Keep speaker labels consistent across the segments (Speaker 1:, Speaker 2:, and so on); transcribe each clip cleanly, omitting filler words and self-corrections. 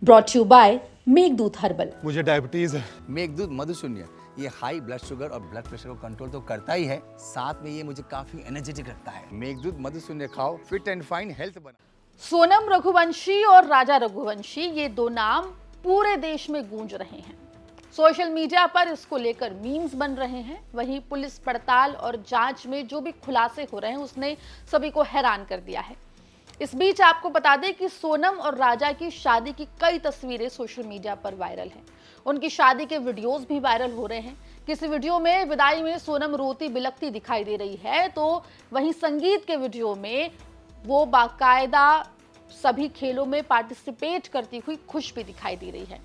Speaker 1: Brought you by Meghdoot herbal.
Speaker 2: मुझे diabetes है।
Speaker 3: मेघदूत मधुशून्य ये हाई ब्लड शुगर और ब्लड प्रेशर को कंट्रोल तो करता ही है, साथ में ये मुझे काफी एनर्जेटिक रखता है। मेघदूत मधुशून्य खाओ, फिट एंड फाइन हेल्थ बना।
Speaker 1: सोनम रघुवंशी और राजा रघुवंशी, ये दो नाम पूरे देश में गूंज रहे हैं। सोशल मीडिया पर इसको लेकर मीम्स बन रहे हैं। वहीं पुलिस पड़ताल और जांच में जो भी खुलासे हो रहे हैं उसने सभी को हैरान कर दिया है। इस बीच आपको बता दें कि सोनम और राजा की शादी की कई तस्वीरें सोशल मीडिया पर वायरल हैं। उनकी शादी के वीडियोस भी वायरल हो रहे हैं। किसी वीडियो में विदाई में सोनम रोती बिलखती दिखाई दे रही है, तो वहीं संगीत के वीडियो में वो बाकायदा सभी खेलों में पार्टिसिपेट करती हुई खुश भी दिखाई दे रही है।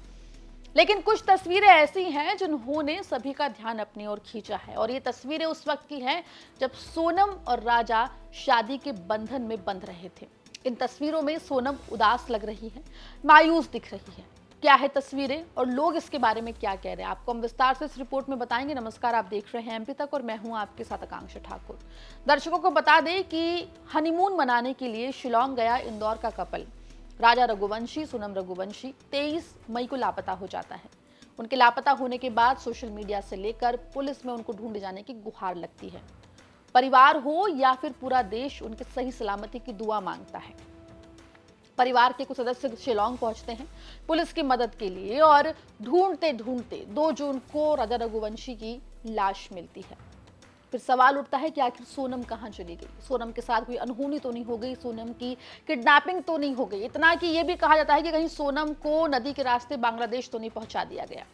Speaker 1: लेकिन कुछ तस्वीरें ऐसी हैं जिन्होंने सभी का ध्यान अपनी ओर खींचा है, और ये तस्वीरें उस वक्त की हैं जब सोनम और राजा शादी के बंधन में बंध रहे थे। इन तस्वीरों में सोनम उदास लग रही है, मायूस दिख रही है। क्या है तस्वीरें और लोग इसके बारे में क्या कह रहे हैं, आपको हम विस्तार से इस रिपोर्ट में बताएंगे। नमस्कार, आप देख रहे हैं एमपी तक और मैं हूं आपके साथ आकांक्षा ठाकुर। दर्शकों को बता दें कि हनीमून मनाने के लिए शिलोंग गया इंदौर का कपल राजा रघुवंशी सोनम रघुवंशी 23 मई को लापता हो जाता है। उनके लापता होने के बाद सोशल मीडिया से लेकर पुलिस में उनको ढूंढे जाने की गुहार लगती है। परिवार हो या फिर पूरा देश उनके सही सलामती की दुआ मांगता है। परिवार के कुछ सदस्य शिलोंग पहुंचते हैं पुलिस की मदद के लिए, और ढूंढते ढूंढते 2 जून को राजा रघुवंशी की लाश मिलती है। फिर सवाल उठता है कि आखिर सोनम कहां चली गई। सोनम के साथ कोई अनहोनी तो नहीं हो गई, सोनम की किडनैपिंग तो नहीं हो गई। इतना कि यह भी कहा जाता है कि कहीं सोनम को नदी के रास्ते बांग्लादेश तो नहीं पहुंचा दिया गया।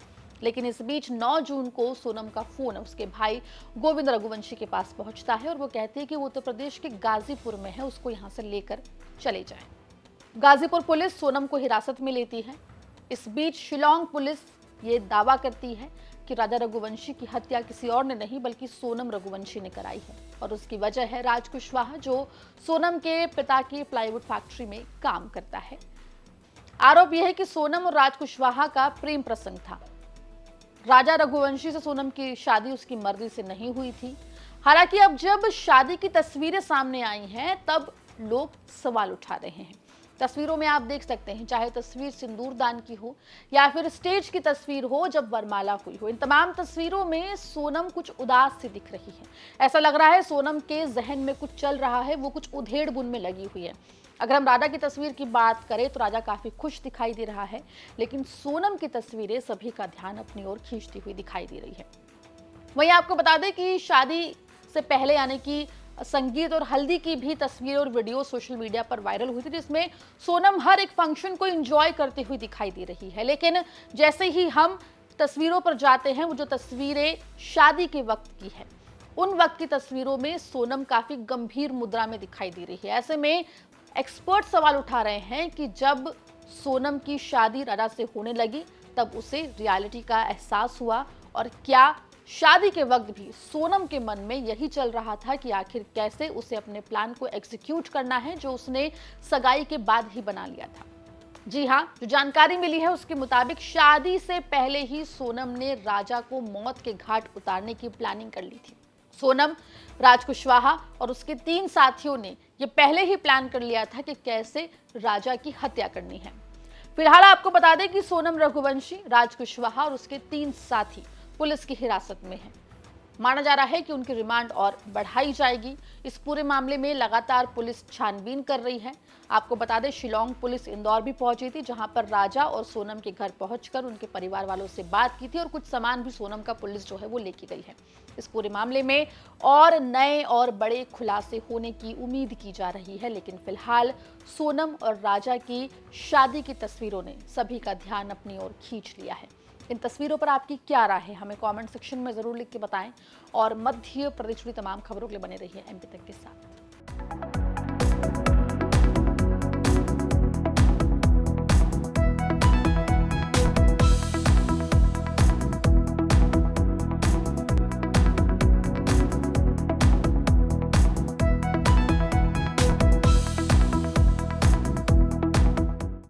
Speaker 1: लेकिन इस बीच 9 जून को सोनम का फोन उसके भाई गोविंद रघुवंशी के पास पहुंचता है और वो कहती है कि वो उत्तर प्रदेश के गाजीपुर में है, उसको यहां से लेकर चले जाएं। गाजीपुर पुलिस सोनम को हिरासत में लेती है। इस बीच शिलोंग पुलिस ये दावा करती है कि राजा रघुवंशी की हत्या किसी और ने नहीं बल्कि सोनम रघुवंशी ने कराई है, और उसकी वजह है राज कुशवाहा, जो सोनम के पिता की प्लाईवुड फैक्ट्री में काम करता है। आरोप यह है कि सोनम और राज कुशवाहा का प्रेम प्रसंग था। राजा रघुवंशी से सोनम की शादी उसकी मर्जी से नहीं हुई थी। हालांकि अब जब शादी की तस्वीरें सामने आई हैं तब लोग सवाल उठा रहे हैं। तस्वीरों में आप देख सकते हैं, चाहे तस्वीर सिंदूरदान की हो या फिर स्टेज की तस्वीर हो जब वरमाला हुई हो, इन तमाम तस्वीरों में सोनम कुछ उदास सी दिख रही है। ऐसा लग रहा है सोनम के जहन में कुछ चल रहा है, वो कुछ उधेड़ बुन में लगी हुई है। अगर हम राजा की तस्वीर की बात करें तो राजा काफी खुश दिखाई दे रहा है, लेकिन सोनम की तस्वीरें सभी का ध्यान अपनी ओर खींचती हुई दिखाई दे रही है। वहीं आपको बता दें कि शादी से पहले यानी कि संगीत और हल्दी की भी तस्वीर और वीडियो सोशल मीडिया पर वायरल हुई थी, जिसमें सोनम हर एक फंक्शन को एंजॉय करती हुई दिखाई दे रही है। लेकिन जैसे ही हम तस्वीरों पर जाते हैं, वो जो तस्वीरें शादी के वक्त की है, उन वक्त की तस्वीरों में सोनम काफी गंभीर मुद्रा में दिखाई दे रही है। ऐसे में एक्सपर्ट सवाल उठा रहे हैं कि जब सोनम की शादी राजा से होने लगी तब उसे रियलिटी का एहसास हुआ, और क्या शादी के वक्त भी सोनम के मन में यही चल रहा था कि आखिर कैसे उसे अपने प्लान को एग्जीक्यूट करना है जो उसने सगाई के बाद ही बना लिया था। जी हां, जो जानकारी मिली है उसके मुताबिक शादी से पहले ही सोनम ने राजा को मौत के घाट उतारने की प्लानिंग कर ली थी। सोनम, राज कुशवाहा और उसके 3 साथियों ने यह पहले ही प्लान कर लिया था कि कैसे राजा की हत्या करनी है। फिलहाल आपको बता दें कि सोनम रघुवंशी, राज कुशवाहा और उसके 3 साथी पुलिस की हिरासत में है। माना जा रहा है कि उनकी रिमांड और बढ़ाई जाएगी। इस पूरे मामले में लगातार पुलिस छानबीन कर रही है। आपको बता दें शिलोंग पुलिस इंदौर भी पहुंची थी, जहां पर राजा और सोनम के घर पहुंचकर उनके परिवार वालों से बात की थी, और कुछ सामान भी सोनम का पुलिस जो है वो लेके गई है। इस पूरे मामले में और नए और बड़े खुलासे होने की उम्मीद की जा रही है, लेकिन फिलहाल सोनम और राजा की शादी की तस्वीरों ने सभी का ध्यान अपनी ओर खींच लिया है। इन तस्वीरों पर आपकी क्या राय है, हमें कमेंट सेक्शन में जरूर लिख के बताएं, और मध्य प्रदेश की तमाम खबरों के लिए बने रहिए एमपी तक के साथ।